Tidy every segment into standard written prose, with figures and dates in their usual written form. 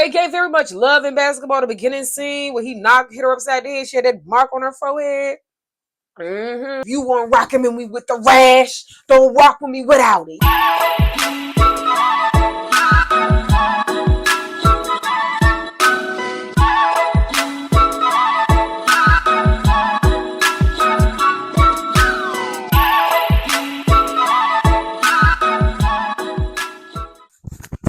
it gave very much love in basketball. The beginning scene where he hit her upside the head. She had that mark on her forehead. If you want rocking with me with the Rash, don't rock with me without it.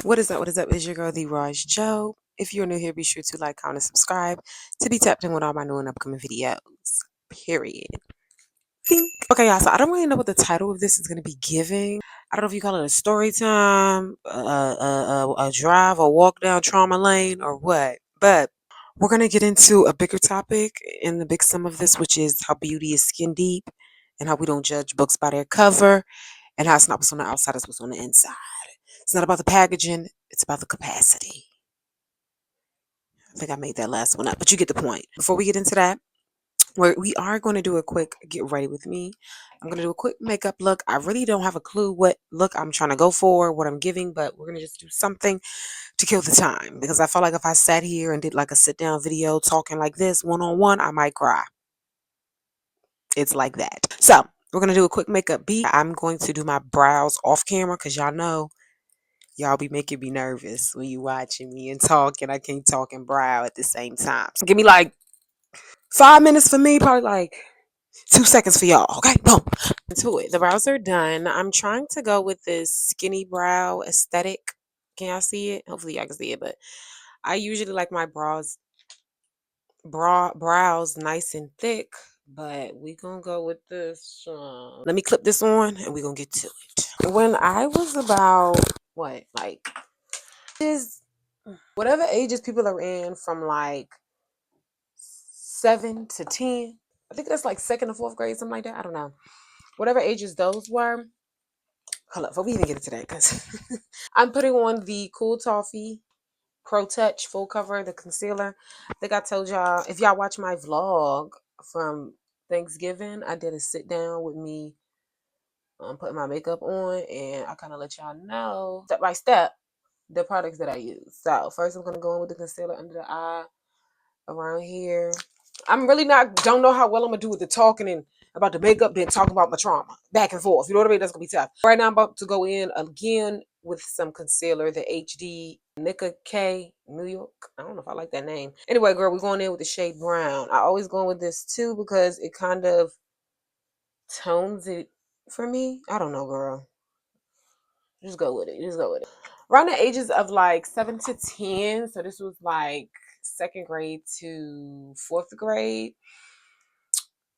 What is up? What is up? It's your girl, TheeRawestJo. If you're new here, be sure to like, comment, and subscribe to be tapped in with all my new and upcoming videos. Period. Okay, y'all, so I don't really know what the title of this is going to be giving. I don't know if you call it a story time, a drive, or walk down trauma lane, or what. But we're going to get into a bigger topic in the big sum of this, which is how beauty is skin deep and how we don't judge books by their cover and how it's not what's on the outside, it's what's on the inside. It's not about the packaging, it's about the capacity. I think I made that last one up, but you get the point. Before we get into that, we are going to do a quick get ready with me. I'm going to do a quick makeup look. I really don't have a clue what look I'm trying to go for, what I'm giving, but we're going to just do something to kill the time because I felt like if I sat here and did like a sit down video talking like this one-on-one, I might cry. It's like that. So we're going to do a quick makeup beat. I'm going to do my brows off camera because y'all know y'all be making me nervous when you watching me and talking. I can't talk and brow at the same time. So give me like 5 minutes for me, probably like 2 seconds for y'all. Okay, boom. Into it. The brows are done. I'm trying to go with this skinny brow aesthetic. Can y'all see it? Hopefully y'all can see it, but I usually like my brows nice and thick, but we gonna go with this. Let me clip this on and we gonna get to it. When I was about whatever ages people are in from like 7 to 10, I think that's like 2nd or 4th grade, something like that. I don't know. Whatever ages those were. Hold up, before we even get into that, because I'm putting on the Cool Toffee Pro Touch Full Cover, the concealer. I think I told y'all, if y'all watch my vlog from Thanksgiving, I did a sit down with me putting my makeup on, and I kind of let y'all know step by step the products that I use. So first I'm going to go in with the concealer under the eye, around here. I'm really don't know how well I'm going to do with the talking and about the makeup, then talking about my trauma. Back and forth. You know what I mean? That's going to be tough. Right now I'm about to go in again with some concealer, the HD Nika K New York. I don't know if I like that name. Anyway, girl, we're going in with the shade brown. I always go in with this too because it kind of tones it for me. I don't know, girl. Just go with it. Just go with it. Around the ages of like 7 to 10. So this was like 2nd grade to 4th grade.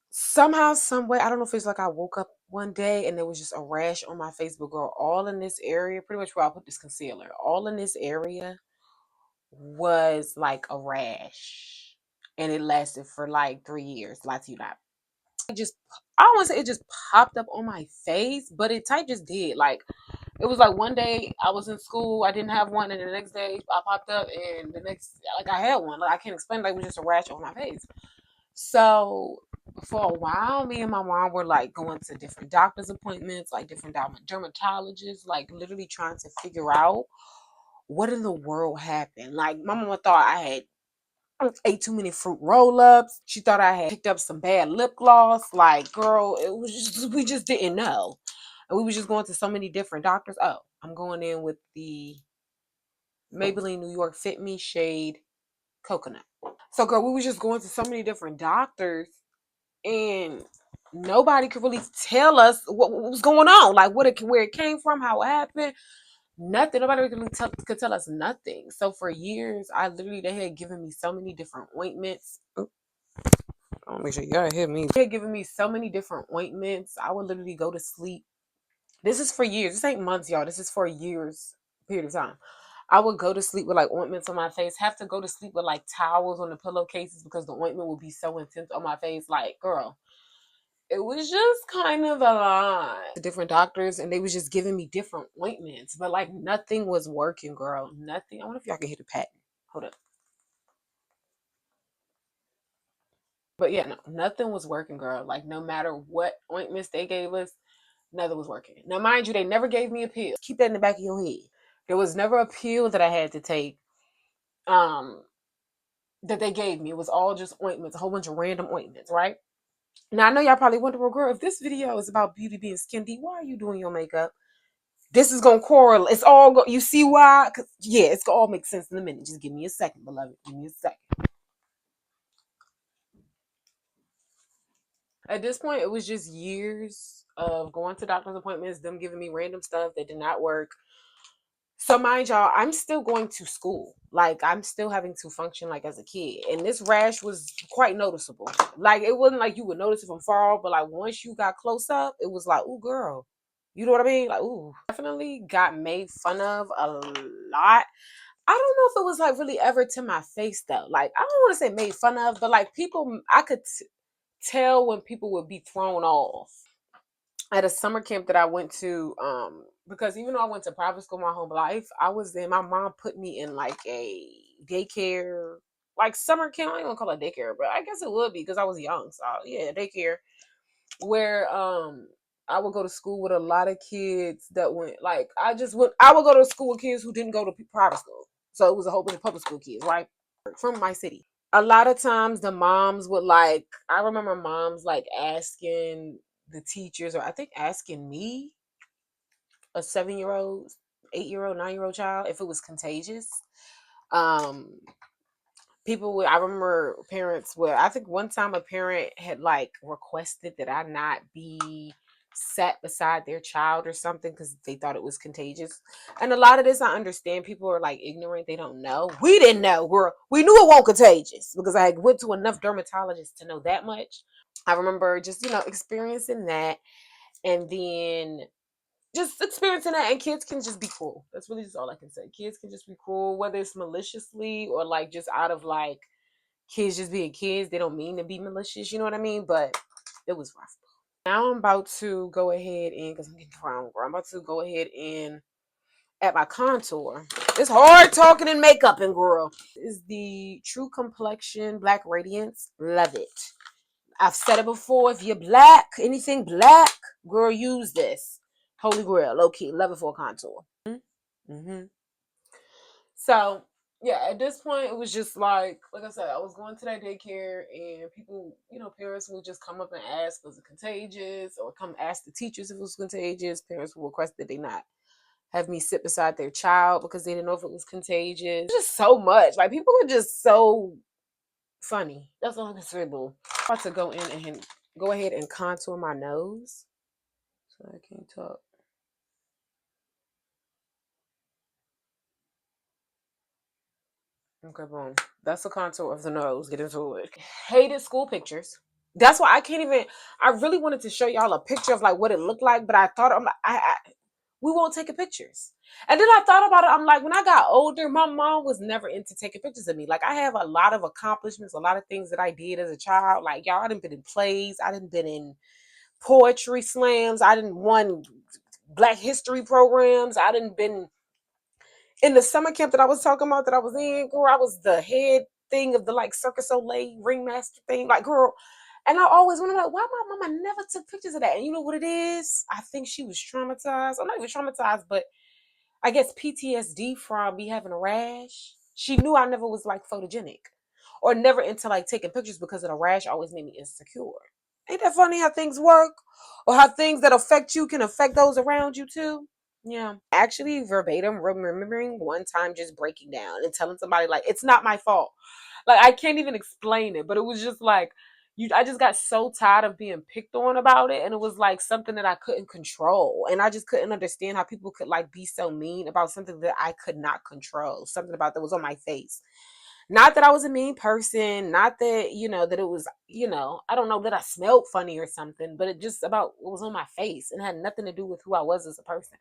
Somehow, some way, I don't know if it's like I woke up one day and there was just a rash on my face, but girl, all in this area, pretty much where I put this concealer, all in this area was like a rash. And it lasted for like 3 years. Lie to you not. I don't want to say it just popped up on my face, but it type just did. Like, it was like one day I was in school, I didn't have one, and the next day I popped up, and the next, like, I had one. Like, I can't explain, like, it was just a rash on my face. So for a while, me and my mom were like going to different doctor's appointments, like different dermatologists, like literally trying to figure out what in the world happened. Like, my mama thought I ate too many fruit roll-ups. She thought I had picked up some bad lip gloss. Like, girl, it was just, we just didn't know. And we was just going to so many different doctors. Oh, I'm going in with the Maybelline New York Fit Me shade Coconut. So, girl, we was just going to so many different doctors, and nobody could really tell us what was going on. Like, where it came from, how it happened. Nothing. Nobody could tell us nothing. So for years, they had given me so many different ointments. I'll make sure you gotta hear me. They had given me so many different ointments. I would literally go to sleep. This is for years. This ain't months, y'all. This is for years period of time. I would go to sleep with like ointments on my face. Have to go to sleep with like towels on the pillowcases because the ointment would be so intense on my face. Like, girl, it was just kind of a lot. Different doctors, and they was just giving me different ointments, but like nothing was working, girl. Nothing. I wonder if y'all can hear the patent. Hold up. But yeah, no, nothing was working, girl. Like, no matter what ointments they gave us, nothing was working. Now, mind you, they never gave me a pill. Keep that in the back of your head. There was never a pill that I had to take that they gave me. It was all just ointments, a whole bunch of random ointments, right? Now I know y'all probably wonder, well, girl, if this video is about beauty being skin deep, why are you doing your makeup? This is gonna correlate. It's all you see why? Cause yeah, it's gonna all make sense in a minute. Just give me a second, beloved. Give me a second. At this point, it was just years of going to doctor's appointments, them giving me random stuff that did not work. So mind y'all, I'm still going to school. Like I'm still having to function like as a kid. And this rash was quite noticeable. Like it wasn't like you would notice it from far off, but like once you got close up, it was like, ooh, girl. You know what I mean? Like, ooh. Definitely got made fun of a lot. I don't know if it was like really ever to my face though. Like I don't want to say made fun of, but like people, I could tell when people would be thrown off at a summer camp that I went to, because even though I went to private school my whole life, I was in, my mom put me in like a daycare, like summer camp. I don't want to call it daycare, but I guess it would be because I was young. So yeah, daycare where I would go to school with a lot of kids that went, like I would go to school with kids who didn't go to private school. So it was a whole bunch of public school kids, right? From my city. A lot of times the moms would like, I remember moms like asking the teachers, or I think asking me, a 7-year-old, 8-year-old, 9-year-old child, if it was contagious. Um, People would, I remember parents would, I think one time a parent had like requested that I not be sat beside their child or something because they thought it was contagious. And a lot of this I understand, people are like ignorant, they don't know. We didn't know, we knew it wasn't contagious because I went to enough dermatologists to know that much. I remember just, experiencing that, and then just experiencing that. And kids can just be cruel. That's really just all I can say. Kids can just be cruel, whether it's maliciously or like just out of like kids just being kids. They don't mean to be malicious, you know what I mean? But it was rough. Now I'm about to go ahead and, because I'm getting drowned, I'm about to go ahead and at my contour. It's hard talking and makeup and girl. This is the True Complexion Black Radiance. Love it. I've said it before. If you're black, anything black, girl, use this. Holy grail, low key, love it for a contour. Mm-hmm. So yeah, at this point, it was just like I said, I was going to that daycare, and people, parents would just come up and ask, was it contagious, or come ask the teachers if it was contagious. Parents would request that they not have me sit beside their child because they didn't know if it was contagious. Just so much. Like people are just so funny. That's all I can say, boo. I'm about to go ahead and contour my nose. So I can't talk. Okay, boom. That's the contour of the nose. Get into it. Hated school pictures. That's why I can't even. I really wanted to show y'all a picture of like what it looked like, but I thought we won't take pictures. And then I thought about it. I'm like, when I got older, my mom was never into taking pictures of me. Like I have a lot of accomplishments, a lot of things that I did as a child. Like y'all, I didn't been in plays. I didn't been in poetry slams. I didn't won Black history programs. I didn't been in the summer camp that I was talking about that I was in, girl. I was the head thing of the like Circus Soleil ringmaster thing, like girl. And I always wonder like, why my mama never took pictures of that? And you know what it is? I think she was traumatized. I'm not even traumatized, but I guess PTSD from me having a rash. She knew I never was like photogenic or never into like taking pictures because of the rash always made me insecure. Ain't that funny how things work? Or how things that affect you can affect those around you too? Yeah. Actually, verbatim remembering one time just breaking down and telling somebody like, it's not my fault. Like I can't even explain it, but it was just like I just got so tired of being picked on about it, and it was like something that I couldn't control, and I just couldn't understand how people could like be so mean about something that I could not control, something about that was on my face. Not that I was a mean person, not that, that it was, I don't know, that I smelled funny or something, but it just about what was on my face and had nothing to do with who I was as a person.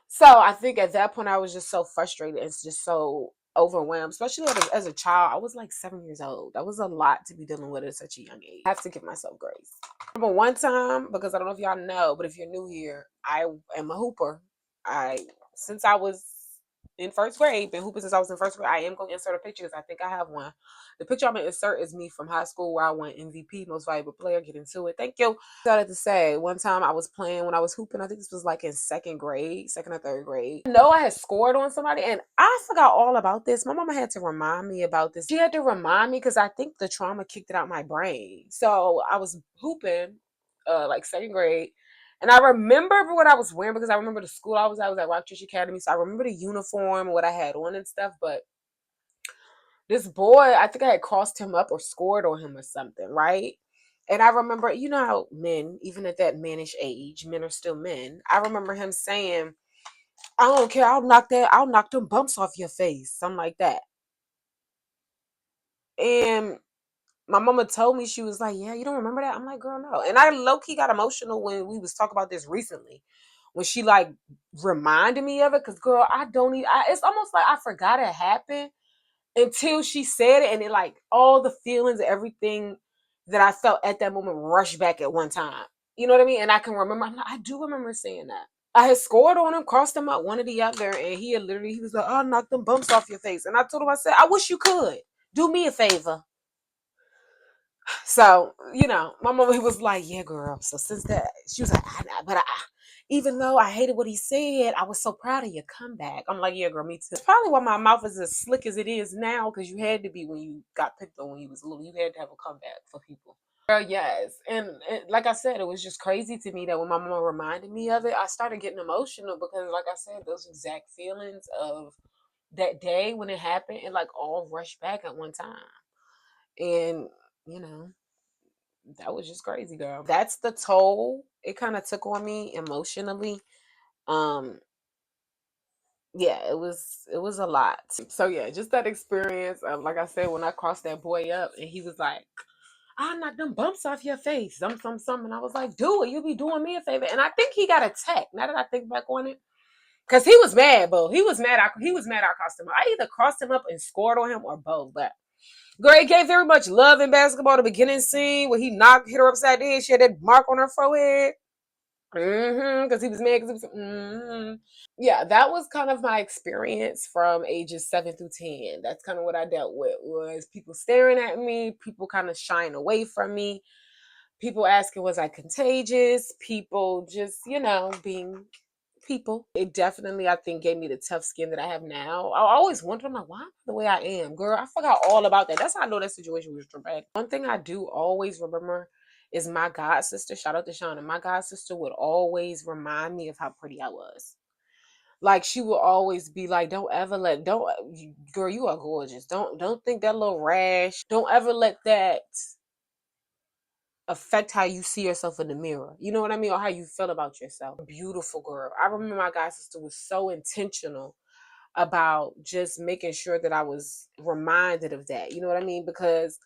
So I think at that point I was just so frustrated and just so overwhelmed, especially as a child. I was like 7 years old. That was a lot to be dealing with at such a young age. I have to give myself grace. Remember one time, because I don't know if y'all know, but if you're new here, I am a hooper. Since I was in first grade. Been hooping since I was in first grade. I am going to insert a picture because I think I have one. The picture I'm going to insert is me from high school where I won MVP, most valuable player. Get into it. Thank you. I started to say one time I was playing when I was hooping. I think this was like in second or third grade. I know I had scored on somebody and I forgot all about this. My mama had to remind me about this. She had to remind me because I think the trauma kicked it out my brain. So I was hooping like second grade. And I remember what I was wearing because I remember the school I was at Rochester Academy. So I remember the uniform, what I had on and stuff. But this boy, I think I had crossed him up or scored on him or something, right? And I remember, you know how men, even at that mannish age, men are still men. I remember him saying, I don't care, I'll knock them bumps off your face. Something like that. And my mama told me, she was like, yeah, you don't remember that? I'm like, girl, no. And I low-key got emotional when we was talking about this recently. When she like reminded me of it. Cause girl, it's almost like I forgot it happened until she said it. And it like all the feelings, everything that I felt at that moment rushed back at one time. You know what I mean? And I can remember, I'm like, I do remember saying that. I had scored on him, crossed him up, one or the other. And he was like, oh, knock them bumps off your face. And I told him, I said, I wish you could. Do me a favor. So, you know, my mama was like, yeah, girl. So since that, she was like, even though I hated what he said, I was so proud of your comeback. I'm like, yeah, girl, me too. It's probably why my mouth is as slick as it is now, because you had to be when you got picked on when you was little. You had to have a comeback for people. Girl, yes. And like I said, it was just crazy to me that when my mama reminded me of it, I started getting emotional because, like I said, those exact feelings of that day when it happened, it like all rushed back at one time. And, you know, that was just crazy, girl. That's the toll it kind of took on me emotionally. Um, yeah, it was a lot. So yeah, just that experience. Like I said, when I crossed that boy up and he was like, I'll knock them bumps off your face. Some. And I was like, do it. You be doing me a favor. And I think he got attacked. Now that I think back on it. Because he was mad, bro. He was mad. He was mad I crossed him up. I either crossed him up and scored on him or both. But girl, he gave very much love in basketball. The beginning scene where he hit her upside the head. She had that mark on her forehead. Because he was mad. Yeah, that was kind of my experience from ages 7 through 10. That's kind of what I dealt with, was people staring at me, people kind of shying away from me, people asking, was I contagious? People just, being people. It definitely, I think, gave me the tough skin that I have now. I always wondered, I'm like, why am I the way I am? Girl, I forgot all about that. That's how I know that situation was traumatic. One thing I do always remember is my god sister. Shout out to Shauna. My god sister would always remind me of how pretty I was. Like, she will always be like, girl, you are gorgeous. Don't think that little rash. Don't ever let that affect how you see yourself in the mirror. You know what I mean? Or how you feel about yourself. Beautiful girl. I remember my god sister was so intentional about just making sure that I was reminded of that. You know what I mean? Because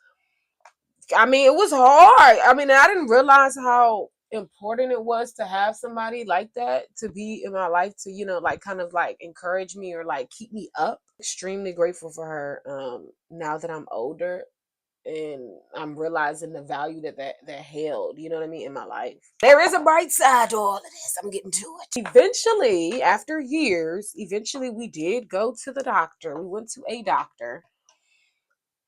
I mean, it was hard. I mean, I didn't realize how important it was to have somebody like that to be in my life to, like kind of like encourage me or like keep me up. Extremely grateful for her now that I'm older and I'm realizing the value that held, you know what I mean, in my life. There is a bright side to all of this. I'm getting to it. Eventually, after years, we did go to the doctor. We went to a doctor.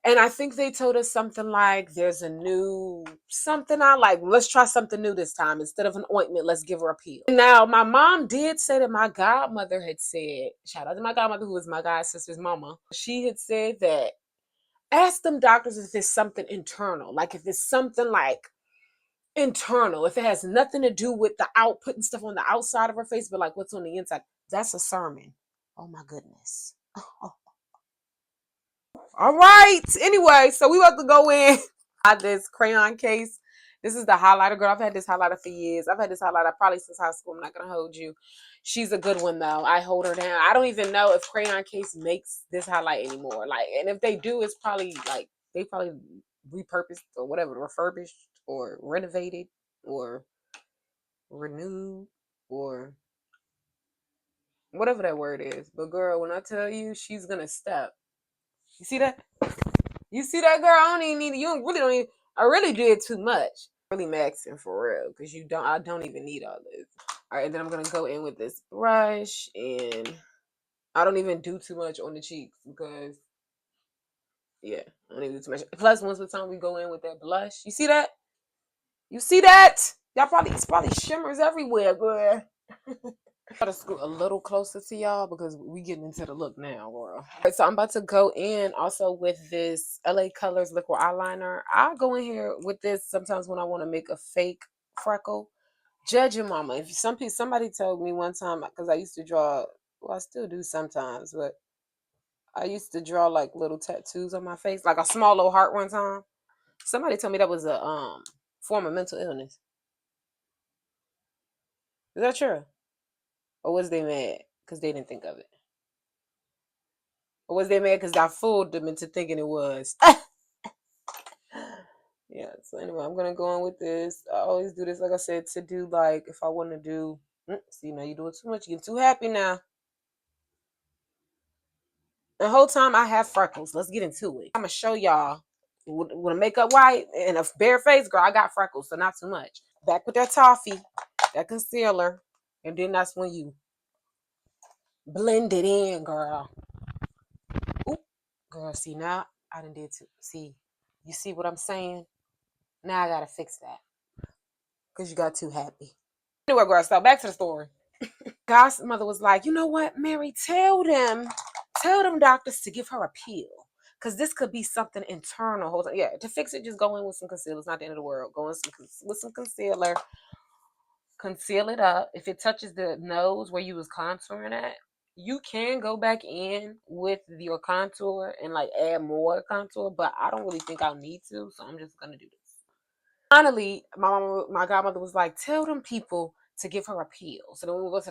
And I think they told us something like, there's a new something I like. Let's try something new this time. Instead of an ointment, let's give her a pill. Now, my mom did say that my godmother had said, shout out to my godmother, who was my god sister's mama. She had said that, ask them doctors if it's something internal. Like if it's something like internal, if it has nothing to do with the putting stuff on the outside of her face, but like what's on the inside. That's a sermon. Oh my goodness. All right. Anyway, so we about to go in. This crayon case. This is the highlighter, girl. I've had this highlighter for years. I've had this highlighter probably since high school. I'm not gonna hold you. She's a good one though. I hold her down. I don't even know if crayon case makes this highlight anymore. Like, and if they do, it's probably like they probably repurposed or whatever, refurbished or renovated or renewed or whatever that word is. But girl, when I tell you, she's gonna step. You see that? You see that, girl? I don't even need it. You really don't even. I really did too much. Really maxing for real, because I don't even need all this. All right, and then I'm gonna go in with this brush and I don't even do too much on the cheeks because, yeah, I don't even do too much. Plus, once the time we go in with that blush, you see that? You see that? Y'all probably, it's probably shimmers everywhere, girl. Try to scoot a little closer to y'all because we getting into the look now, girl. Right, so I'm about to go in also with this LA Colors liquid eyeliner. I go in here with this sometimes when I want to make a fake freckle. Judge your mama. If somebody told me one time, because I used to draw, well, I still do sometimes, but I used to draw like little tattoos on my face, like a small little heart one time. Somebody told me that was a form of mental illness. Is that true? Or was they mad because they didn't think of it? Or was they mad because I fooled them into thinking it was? Yeah, so anyway, I'm gonna go on with this. I always do this, like I said, to do like if I want to do. See, now you're doing too much. You're getting too happy now. The whole time I have freckles. Let's get into it. I'm gonna show y'all with a makeup white and a bare face, girl. I got freckles, so not too much. Back with that toffee, that concealer, and then that's when you blend it in, girl. Oop, girl. See now I done did too. See, you see what I'm saying? Now I gotta fix that because you got too happy. Anyway, girl. So back to the story. God's mother was like, you know what, Mary, tell them doctors to give her a pill. Because this could be something internal. Hold on. Yeah, to fix it, just go in with some concealer. It's not the end of the world. Go in with some concealer. Conceal it up. If it touches the nose where you was contouring at, you can go back in with your contour and like add more contour. But I don't really think I'll need to. So I'm just going to do this. Finally, my godmother was like, tell them people to give her a pill. So then when we go to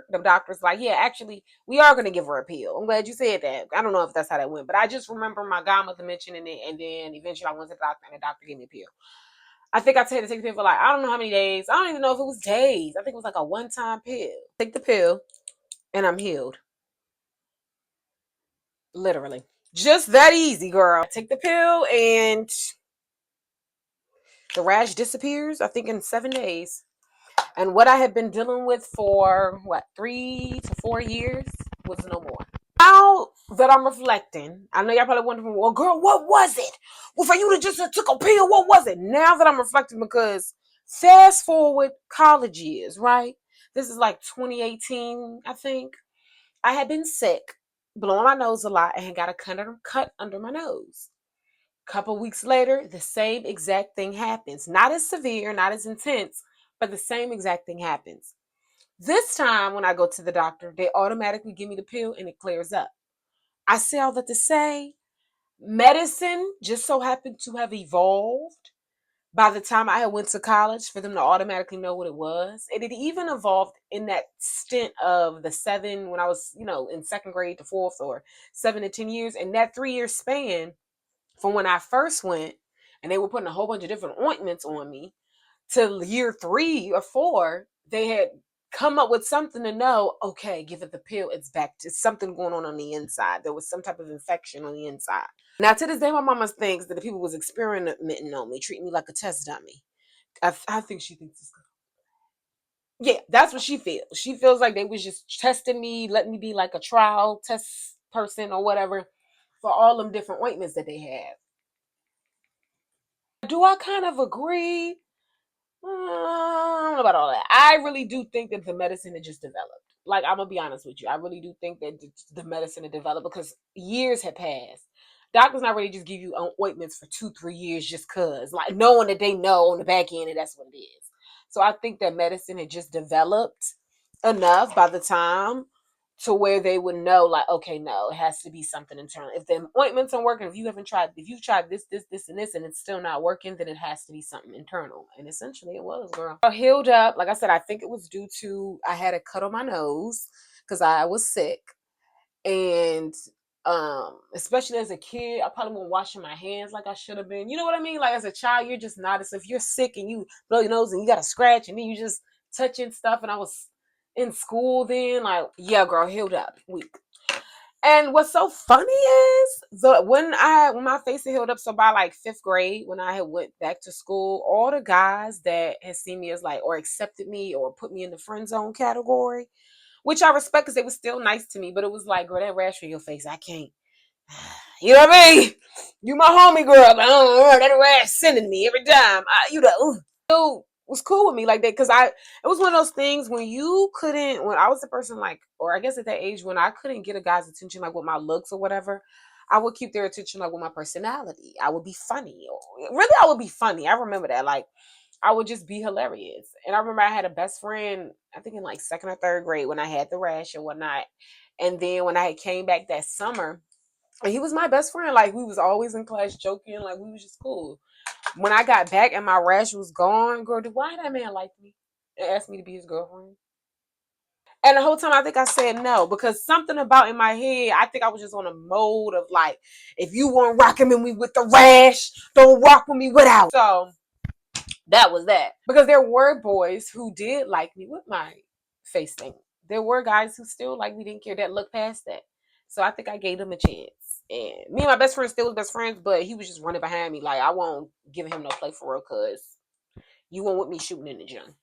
the doctor's like, yeah, actually, we are going to give her a pill. I'm glad you said that. I don't know if that's how that went, but I just remember my godmother mentioning it, and then eventually I went to the doctor, and the doctor gave me a pill. I think I had to take the pill for like, I don't know how many days. I don't even know if it was days. I think it was like a one-time pill. Take the pill, and I'm healed. Literally. Just that easy, girl. Take the pill, and the rash disappears, I think, in 7 days. And what I had been dealing with for, 3 to 4 years was no more. Now that I'm reflecting, I know y'all probably wondering, well, girl, what was it? Well, for you to just took a pill, what was it? Now that I'm reflecting, because fast forward college years, right? This is like 2018, I think. I had been sick, blowing my nose a lot, and had got a cut under my nose. Couple weeks later, the same exact thing happens. Not as severe, not as intense, but the same exact thing happens. This time, when I go to the doctor, they automatically give me the pill and it clears up. I say all that to say, medicine just so happened to have evolved by the time I went to college for them to automatically know what it was. And it even evolved in that stint of the 7, when I was, in second grade to fourth, or 7 to 10 years. And that 3-year span from when I first went, and they were putting a whole bunch of different ointments on me, to year 3 or 4, they had come up with something to know, okay, give it the pill, it's back to something going on the inside. There was some type of infection on the inside. Now, to this day, my mama thinks that the people was experimenting on me, treating me like a test dummy. I think she thinks it's good. Yeah, that's what she feels. She feels like they was just testing me, letting me be like a trial test person or whatever for all them different ointments that they have. Do I kind of agree? I don't know about all that. I really do think that the medicine had just developed. Like, I'm gonna be honest with you. I really do think that the medicine had developed because years had passed. Doctors not really just give you ointments for 2-3 years just cause, like, knowing that they know on the back end and that's what it is. So I think that medicine had just developed enough by the time to where they would know, like, okay, no, it has to be something internal. If the ointments aren't working, if you've tried this, and this, and it's still not working, then it has to be something internal. And essentially it was, girl. I healed up. Like I said, I think it was due to, I had a cut on my nose because I was sick. And especially as a kid, I probably wasn't washing my hands like I should have been. You know what I mean? Like, as a child, you're just not. So if you're sick and you blow your nose and you got a scratch and then you just touching stuff, and I was in school then, like, yeah, girl, healed up, weak. And what's so funny is when my face had healed up, so by like 5th grade, when I had went back to school, all the guys that had seen me as like, or accepted me or put me in the friend zone category, which I respect because they were still nice to me. But it was like, girl, that rash on your face, I can't. You know what I mean? You my homie, girl. That rash sending me every time. You know, still was cool with me like that because it was one of those things when you couldn't, when I was the person like, or I guess at that age when I couldn't get a guy's attention like with my looks or whatever, I would keep their attention like with my personality. I would be funny. Really, I would be funny. I remember that. Like, I would just be hilarious. And I remember I had a best friend, I think in like second or third grade when I had the rash and whatnot. And then when I came back that summer, and he was my best friend. Like, we was always in class joking. Like, we was just cool. When I got back and my rash was gone, girl, why that man like me and asked me to be his girlfriend? And the whole time I think I said no because something about in my head, I think I was just on a mode of like, if you weren't rocking with me with the rash, don't rock with me without. So that was that. Because there were boys who did like me with my face thing. There were guys who still like me, didn't care, that looked past that. So I think I gave them a chance. And me and my best friend still was best friends, but he was just running behind me. Like, I won't give him no play for real because you won't with me shooting in the gym.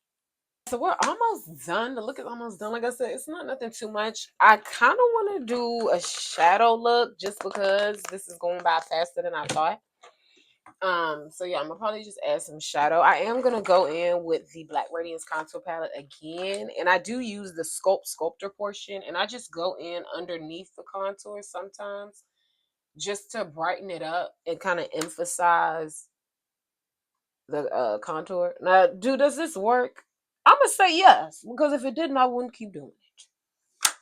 So we're almost done. The look is almost done. Like I said, it's not nothing too much. I kind of want to do a shadow look just because this is going by faster than I thought. So yeah, I'm gonna probably just add some shadow. I am gonna go in with the Black Radiance contour palette again, and I do use the sculptor portion, and I just go in underneath the contour sometimes just to brighten it up and kind of emphasize the contour. Now, does this work? I'm gonna say yes, because if it didn't, I wouldn't keep doing it.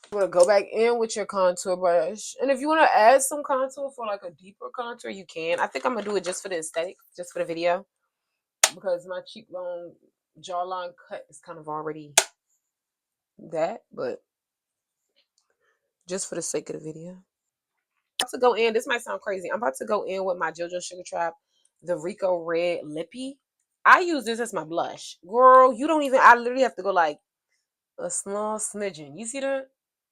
You want to go back in with your contour brush, and if you want to add some contour for like a deeper contour, you can. I think I'm gonna do it just for the aesthetic, just for the video, because my cheekbone jawline cut is kind of already that, but just for the sake of the video. I'm about to go in. This might sound crazy. I'm about to go in with my JoJo Sugar Trap, the Rico Red Lippy. I use this as my blush. Girl, you don't even, I literally have to go like a small smidgen. You see that?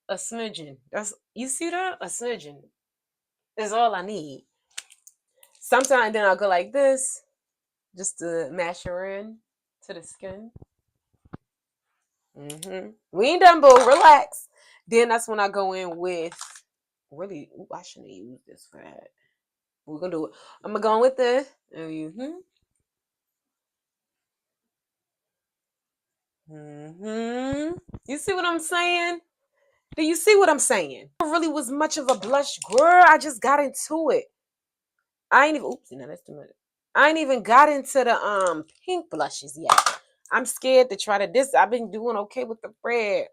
A smidgen. You see that? A smidgen is all I need. Sometimes then I'll go like this just to mash her in to the skin. We ain't done, boo. Relax. Then that's when I go in with really. Ooh, I shouldn't have used this for that. We're gonna do it. I'm gonna go in with this. You see what I'm saying? Do you see what I'm saying? It really was much of a blush, girl. I just got into it. I ain't even. Oops, no, that's too much. I ain't even got into the pink blushes yet. I'm scared to try to this. I've been doing okay with the red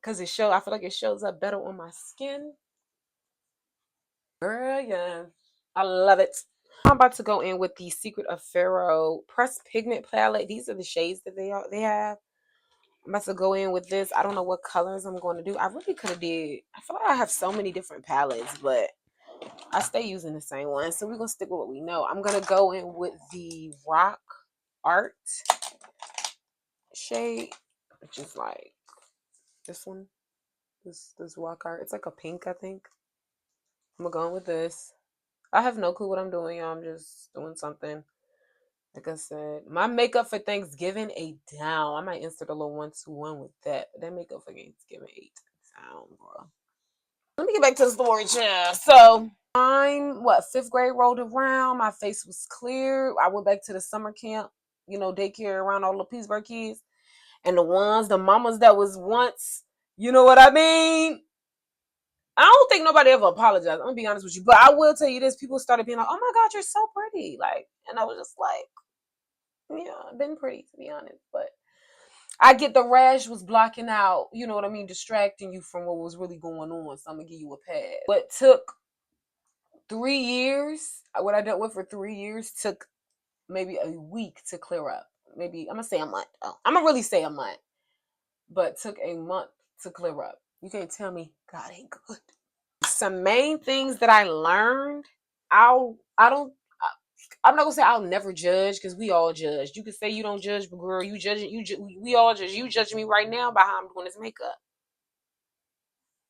because I feel like it shows up better on my skin. Girl, yeah, I love it. I'm about to go in with the Secret of Pharaoh Pressed Pigment Palette. These are the shades that they have. I'm about to go in with this. I don't know what colors I'm going to do. I really could have did. I feel like I have so many different palettes, but I stay using the same one. So we're going to stick with what we know. I'm going to go in with the Rock Art shade, which is like this one. This Rock Art. It's like a pink, I think. I'm going to go in with this. I have no clue what I'm doing, y'all. I'm just doing something. Like I said, my makeup for Thanksgiving ate down. I might insert a little 1-2-1 with that. But that makeup for Thanksgiving ate down, bro. Let me get back to the story, child. So I'm fifth grade rolled around. My face was clear. I went back to the summer camp, daycare around all the Pittsburgh kids. And the mamas that was once, you know what I mean? I don't think nobody ever apologized. I'm gonna be honest with you. But I will tell you this, people started being like, oh my God, you're so pretty. Like, and I was just like, yeah, I've been pretty, to be honest. But I get the rash was blocking out, you know what I mean, distracting you from what was really going on. So I'm gonna give you a pass. What took 3 years, what I dealt with for 3 years took maybe a week to clear up. Maybe I'm gonna say a month. Oh, I'm gonna really say a month, but took a month to clear up. You can't tell me God ain't good. Some main things that I learned. I'm not gonna say I'll never judge because we all judge. You could say you don't judge, but girl, you judge it. We all judge. You judging me right now by how I'm doing this makeup.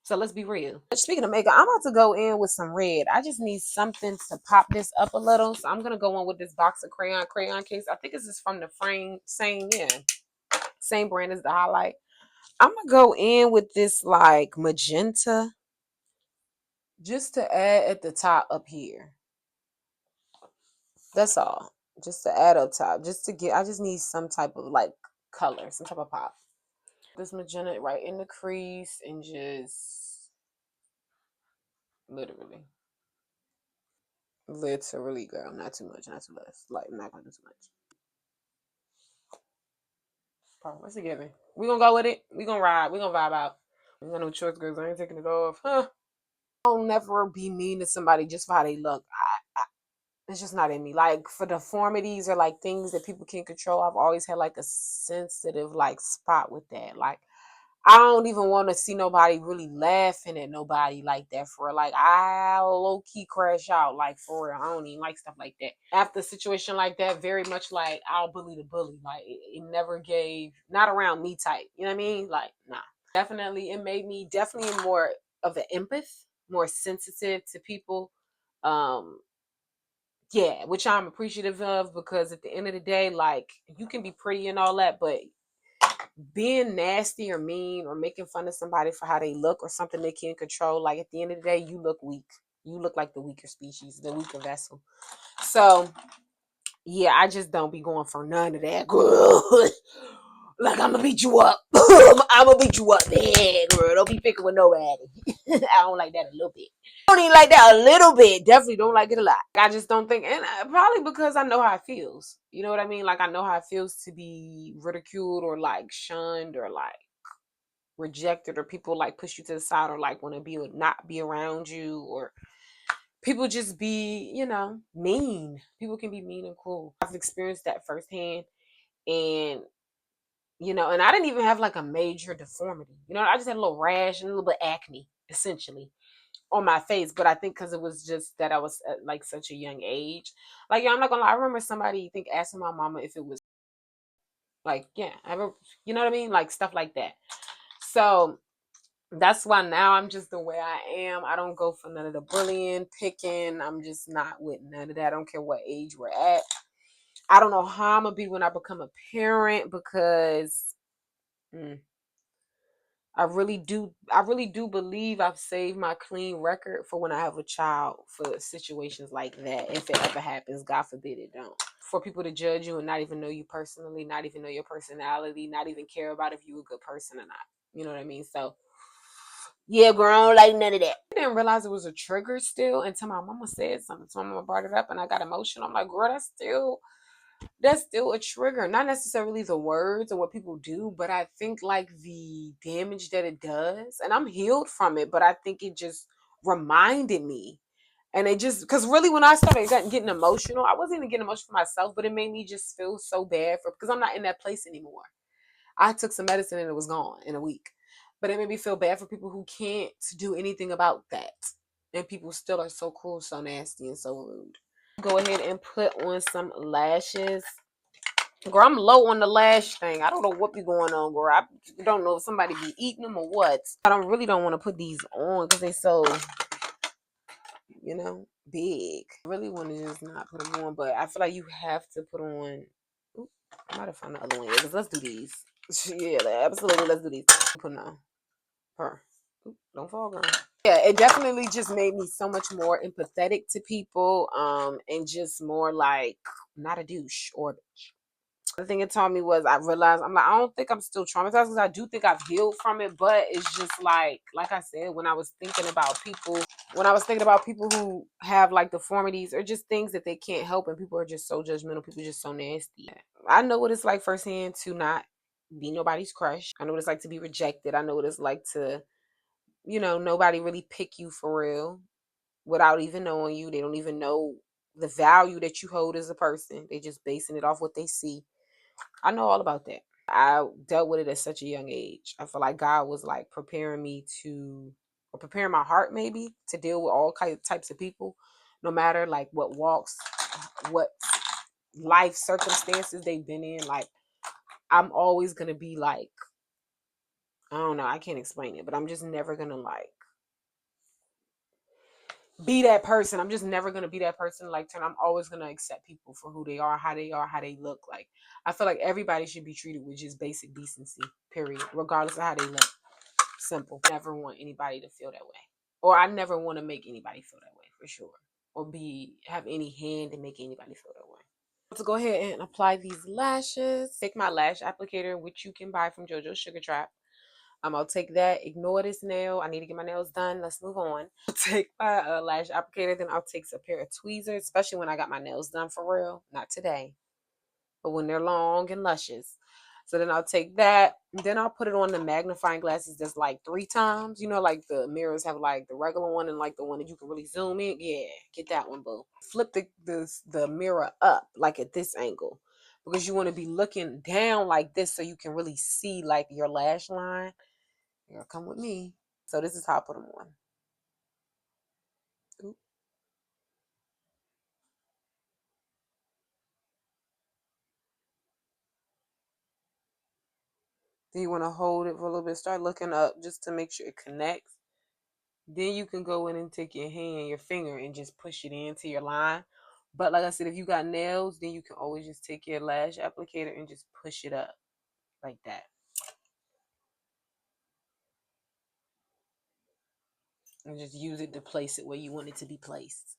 So let's be real. Speaking of makeup, I'm about to go in with some red. I just need something to pop this up a little. So I'm gonna go in with this box of crayon case. I think this is from the frame, same brand as the highlight. I'm gonna go in with this like magenta just to add at the top up here. That's all. Just to add up top. Just to get, I just need some type of like color, some type of pop. This magenta right in the crease and just literally. Literally, girl. Not too much, not too less. Like, I'm not gonna do too much. What's it giving? We gonna go with it. We gonna ride. We gonna vibe out. I got no choice, girls. I ain't taking it off. Huh. I'll never be mean to somebody just for how they look. It's just not in me. Like for deformities or like things that people can't control, I've always had like a sensitive like spot with that. Like I don't even want to see nobody really laughing at nobody like that for real. Like I'll low key crash out like for real. I don't even like stuff like that. After a situation like that, very much like I'll bully the bully. Like it never gave, not around me type. You know what I mean? Like nah. Definitely, it made me definitely more of an empath, more sensitive to people. Um, yeah, which I'm appreciative of because at the end of the day, like you can be pretty and all that, but being nasty or mean or making fun of somebody for how they look or something they can't control, like at the end of the day, you look weak. You look like the weaker species, the weaker vessel. So yeah, I just don't be going for none of that, girl. Like I'm gonna beat you up. I'm gonna beat you up, man, girl. Don't be picking with nobody. I don't like that a little bit. I don't even like that a little bit. Definitely don't like it a lot. I just don't think, and probably because I know how it feels. You know what I mean? Like I know how it feels to be ridiculed or like shunned or like rejected or people like push you to the side or like want to be or not be around you or people just be, you know, mean. People can be mean and cruel. I've experienced that firsthand and you know, and I didn't even have like a major deformity. You know, I just had a little rash and a little bit of acne essentially on my face, but I think because it was just that I was at like such a young age. Like, yeah, I'm not gonna lie. I remember somebody asking my mama if it was like, yeah, I remember, you know what I mean, like stuff like that. So that's why now I'm just the way I am. I don't go for none of the bullying, picking. I'm just not with none of that. I don't care what age we're at. I don't know how I'm gonna be when I become a parent because. I really do believe I've saved my clean record for when I have a child for situations like that. If it ever happens, God forbid it don't. For people to judge you and not even know you personally, not even know your personality, not even care about if you're a good person or not. You know what I mean? So yeah, girl, I don't like none of that. I didn't realize it was a trigger still until my mama said something. So my mama brought it up and I got emotional. I'm like, girl, that's still a trigger. Not necessarily the words or what people do, but I think like the damage that it does. And I'm healed from it, but I think it just reminded me. And it just, because really when I started getting emotional, I wasn't even getting emotional for myself, but it made me just feel so bad for, because I'm not in that place anymore. I took some medicine and it was gone in a week. But it made me feel bad for people who can't do anything about that. And people still are so cruel, so nasty, and so rude. Go ahead and put on some lashes. Girl, I'm low on the lash thing. I don't know what be going on, girl. I don't know if somebody be eating them or what. I really don't want to put these on because they so, you know, big. I really want to just not put them on, but I feel like you have to put on. Ooh, I might have found the other one. Yeah, because let's do these. Yeah, absolutely. Let's do these. Put on her. Ooh, don't fall, girl. Yeah, it definitely just made me so much more empathetic to people, and just more like not a douche or the thing it taught me was I realized I'm like, I don't think I'm still traumatized because I do think I've healed from it, but it's just like I said, when I was thinking about people who have like deformities or just things that they can't help and people are just so judgmental, people are just so nasty. I know what it's like firsthand to not be nobody's crush. I know what it's like to be rejected. I know what it's like to, you know, nobody really pick you for real without even knowing you. They don't even know the value that you hold as a person. They just basing it off what they see. I know all about that. I dealt with it at such a young age. I feel like God was like preparing me to, or preparing my heart maybe to deal with all types of people, no matter like what walks, what life circumstances they've been in. Like I'm always gonna be like, I don't know, I can't explain it, but I'm just never gonna like be that person. I'm just never gonna be that person. Like, I'm always gonna accept people for who they are, how they look. Like, I feel like everybody should be treated with just basic decency, period, regardless of how they look. Simple. Never want anybody to feel that way, or I never want to make anybody feel that way for sure, or have any hand in making anybody feel that way. To go ahead and apply these lashes. Take my lash applicator, which you can buy from JoJo's Sugar Trap. I'll take that. Ignore this nail. I need to get my nails done. Let's move on. I'll take my lash applicator. Then I'll take a pair of tweezers, especially when I got my nails done for real. Not today, but when they're long and luscious. So then I'll take that. Then I'll put it on the magnifying glasses that's like 3 times. You know, like the mirrors have like the regular one and like the one that you can really zoom in. Yeah, get that one, boo. Flip the mirror up like at this angle, because you want to be looking down like this so you can really see like your lash line. Girl, come with me. So this is how I put them on. Oop. Then you want to hold it for a little bit. Start looking up just to make sure it connects. Then you can go in and take your hand, your finger, and just push it into your line. But like I said, if you got nails, then you can always just take your lash applicator and just push it up like that. And just use it to place it where you want it to be placed.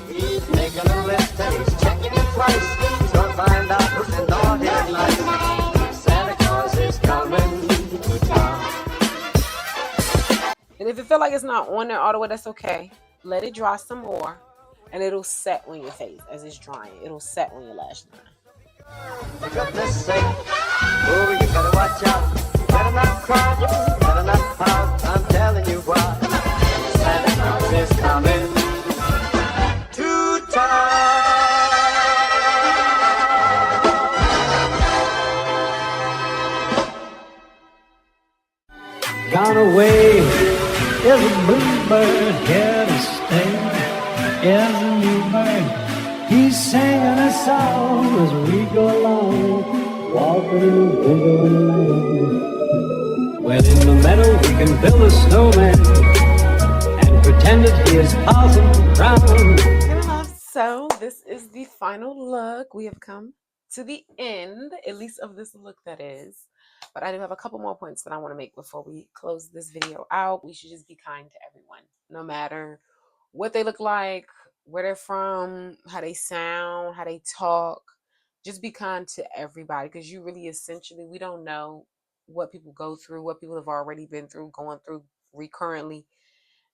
He's making a list and he's checking it twice. He's gonna find out who's in all his life. Santa Claus is coming to town. And if it feel like it's not on there all the way, that's okay. Let it dry some more, and it'll set on your face as it's drying. It'll set on your lash line. For goodness sake, oh, you better watch out. You better not cry, you better not pout. I'm telling you what, Santa Claus is coming to town. Gone away is a bluebird, here to stay is a new bird. He's singing a song as we go along, walking in Wonderland. Well, in the meadow we can build a snowman and pretend that he is Parson Brown. So this is the final look. We have come to the end, at least of this look, that is. But I do have a couple more points that I want to make before we close this video out. We should just be kind to everyone, no matter what they look like, where they're from, how they sound, how they talk. Just be kind to everybody, because you really essentially, we don't know what people go through, what people have already been through, going through recurrently.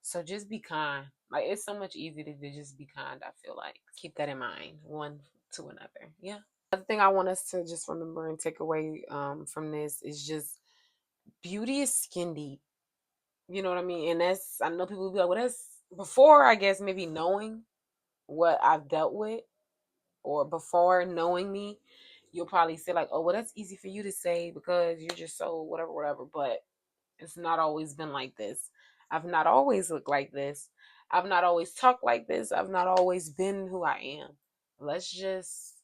So just be kind. Like, it's so much easier to just be kind, I feel like. Keep that in mind, one to another. Yeah. Another thing I want us to just remember and take away from this is just, beauty is skin deep. You know what I mean? And that's, I know people will be like, well, that's before, I guess, maybe knowing what I've dealt with, or before knowing me, you'll probably say like, oh, well, that's easy for you to say because you're just so whatever, whatever. But it's not always been like this. I've not always looked like this. I've not always talked like this. I've not always been who I am. Let's just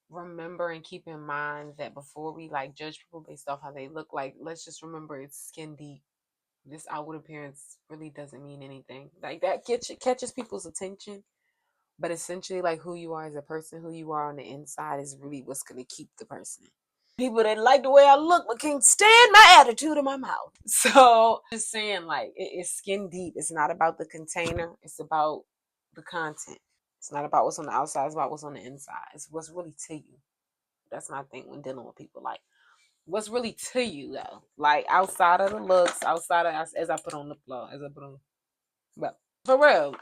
remember and keep in mind that before we like judge people based off how they look, like, let's just remember it's skin deep. This outward appearance really doesn't mean anything. Like, that catches people's attention, but essentially, like, who you are as a person, who you are on the inside is really what's going to keep the person. People that like the way I look but can't stand my attitude in my mouth. So just saying, like, it's skin deep. It's not about the container. It's about the content. It's not about what's on the outside. It's about what's on the inside. It's what's really to you. That's my thing when dealing with people. Like, what's really to you, though? Like, outside of the looks, outside of, as I put on the floor, but for real,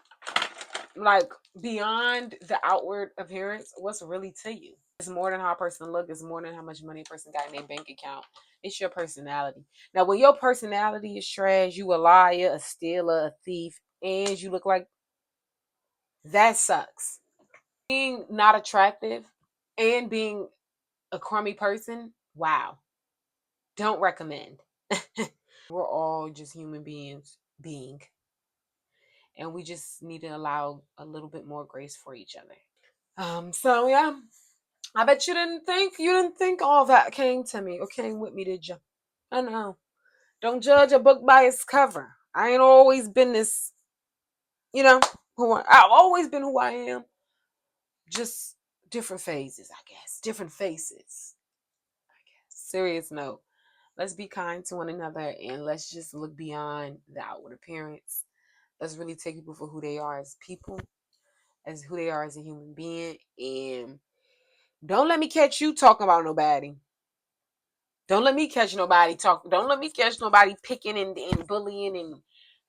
like, beyond the outward appearance, what's really to you? It's more than how a person looks. It's more than how much money a person got in their bank account. It's your personality. Now, when your personality is trash, you a liar, a stealer, a thief, and you look like, that sucks. Being not attractive and being a crummy person, wow. Don't recommend. We're all just human beings and we just need to allow a little bit more grace for each other. So yeah, I bet you didn't think all that came to me or came with me, did you? I know. Don't judge a book by its cover. I ain't always been this, you know, I've always been who I am. Just different phases, I guess. Different faces, I guess. Serious note. Let's be kind to one another and let's just look beyond the outward appearance. Let's really take people for who they are as people, as who they are as a human being. And don't let me catch you talking about nobody. Don't let me catch nobody talk. Don't let me catch nobody picking and bullying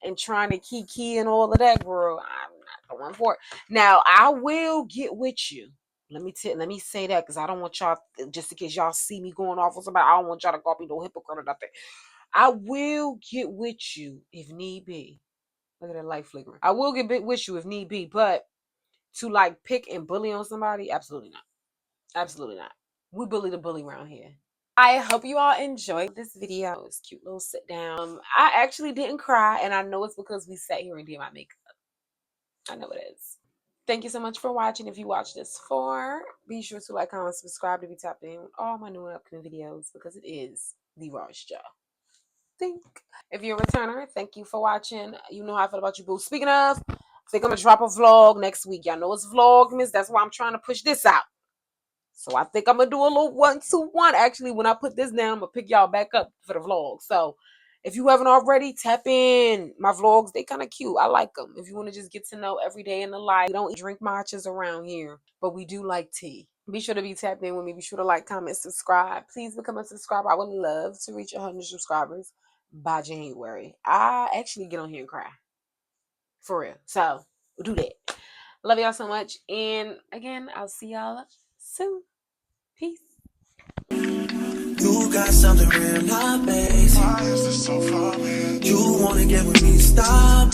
and trying to kiki and all of that, girl. I'm not going for it. Now I will get with you. Let me say that because I don't want y'all, just in case y'all see me going off on somebody, I don't want y'all to call me no hypocrite or nothing. I will get with you if need be. Look at that light flickering. I will get with you if need be, but to like pick and bully on somebody, absolutely not. Absolutely not. We bully the bully around here. I hope you all enjoyed this video. It's cute little sit down. I actually didn't cry, and I know it's because we sat here and did my makeup. I know it is. Thank you so much for watching. If you watched this far, be sure to like, comment, subscribe to be tapped in with all my new and upcoming videos because it is TheeRawestJo. Think. If you're a returner, thank you for watching. You know how I feel about you, boo. Speaking of, I think I'm gonna drop a vlog next week. Y'all know it's Vlogmas. That's why I'm trying to push this out. So I think I'm gonna do a little 1-2-1. Actually, when I put this down, I'm gonna pick y'all back up for the vlog. So if you haven't already, tap in. My vlogs, they kind of cute. I like them. If you want to just get to know every day in the life, we don't drink matchas around here, but we do like tea. Be sure to be tapped in with me. Be sure to like, comment, subscribe. Please become a subscriber. I would love to reach 100 subscribers by January. I actually get on here and cry. For real. So we'll do that. Love y'all so much. And again, I'll see y'all soon. Peace. You got something real not basic. Why is this so far, man? You wanna get with me, stop.